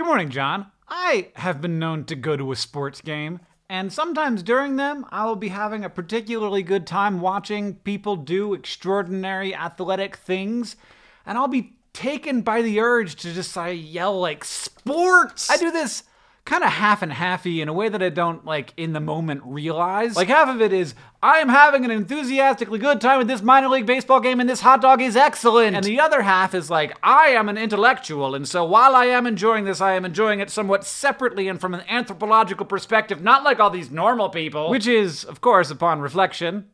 Good morning, John. I have been known to go to a sports game, and sometimes during them, I will be having a particularly good time watching people do extraordinary athletic things, and I'll be taken by the urge to just yell like, "Sports!" I do this kind of half and halfy in a way that I don't, in the moment realize. Half of it is, I am having an enthusiastically good time with this minor league baseball game and this hot dog is excellent. And the other half is I am an intellectual, and so while I am enjoying this, I am enjoying it somewhat separately and from an anthropological perspective, not like all these normal people. Which is, of course, upon reflection,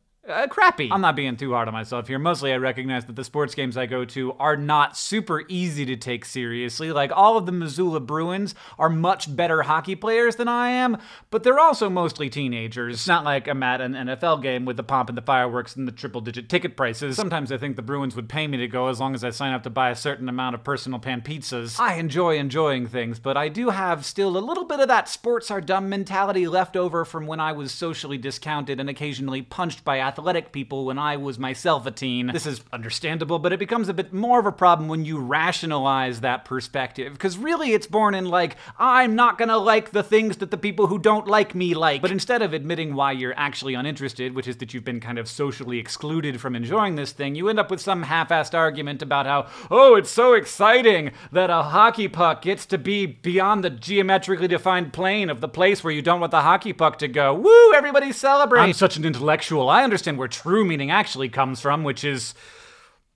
crappy. I'm not being too hard on myself here. Mostly I recognize that the sports games I go to are not super easy to take seriously. All of the Missoula Bruins are much better hockey players than I am, but they're also mostly teenagers. It's not like I'm at an NFL game with the pomp and the fireworks and the triple-digit ticket prices. Sometimes I think the Bruins would pay me to go as long as I sign up to buy a certain amount of personal pan pizzas. I enjoy enjoying things, but I do have still a little bit of that sports are dumb mentality left over from when I was socially discounted and occasionally punched by athletic people when I was myself a teen. This is understandable, but it becomes a bit more of a problem when you rationalize that perspective, because really it's born in I'm not gonna like the things that the people who don't like me like. But instead of admitting why you're actually uninterested, which is that you've been kind of socially excluded from enjoying this thing, you end up with some half-assed argument about how, oh, it's so exciting that a hockey puck gets to be beyond the geometrically defined plane of the place where you don't want the hockey puck to go. Woo, everybody celebrate! I'm such an intellectual. I understand where true meaning actually comes from, which is,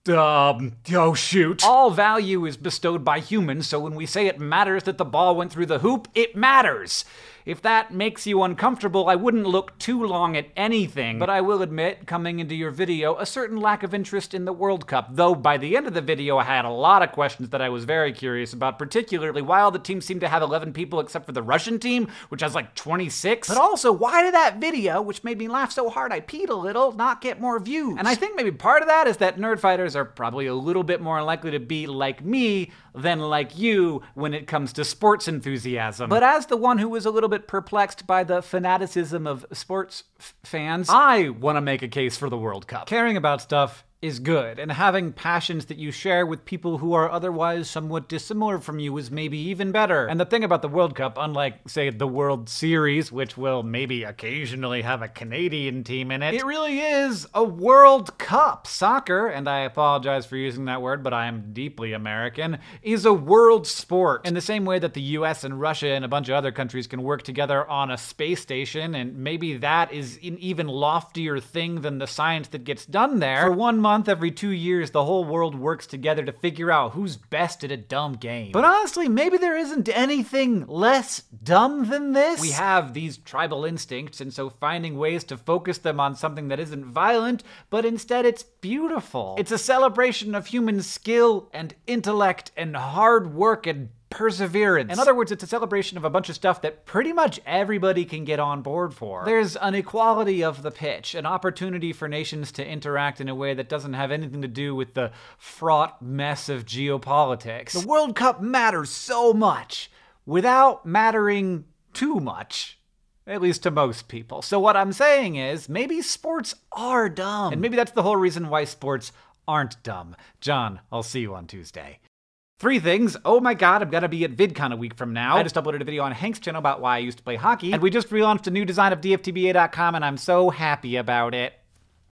oh shoot. All value is bestowed by humans, so when we say it matters that the ball went through the hoop, it matters. If that makes you uncomfortable, I wouldn't look too long at anything. But I will admit, coming into your video, a certain lack of interest in the World Cup. Though by the end of the video, I had a lot of questions that I was very curious about, particularly why all the teams seem to have 11 people except for the Russian team, which has 26. But also, why did that video, which made me laugh so hard I peed a little, not get more views? And I think maybe part of that is that nerdfighters are probably a little bit more likely to be like me than like you when it comes to sports enthusiasm. But as the one who was a little bit perplexed by the fanaticism of sports fans, I want to make a case for the World Cup. Caring about stuff is good, and having passions that you share with people who are otherwise somewhat dissimilar from you is maybe even better. And the thing about the World Cup, unlike, say, the World Series, which will maybe occasionally have a Canadian team in it, it really is a World Cup. Soccer, and I apologize for using that word, but I am deeply American, is a world sport. In the same way that the US and Russia and a bunch of other countries can work together on a space station, and maybe that is an even loftier thing than the science that gets done there. For 1 month every 2 years, the whole world works together to figure out who's best at a dumb game. But honestly, maybe there isn't anything less dumb than this. We have these tribal instincts, and so finding ways to focus them on something that isn't violent, but instead it's beautiful. It's a celebration of human skill and intellect and hard work and perseverance. In other words, it's a celebration of a bunch of stuff that pretty much everybody can get on board for. There's an equality of the pitch, an opportunity for nations to interact in a way that doesn't have anything to do with the fraught mess of geopolitics. The World Cup matters so much without mattering too much. At least to most people. So what I'm saying is, maybe sports are dumb. And maybe that's the whole reason why sports aren't dumb. John, I'll see you on Tuesday. 3 things. Oh my god, I'm gonna be at VidCon a week from now. I just uploaded a video on Hank's channel about why I used to play hockey, and we just relaunched a new design of DFTBA.com, and I'm so happy about it.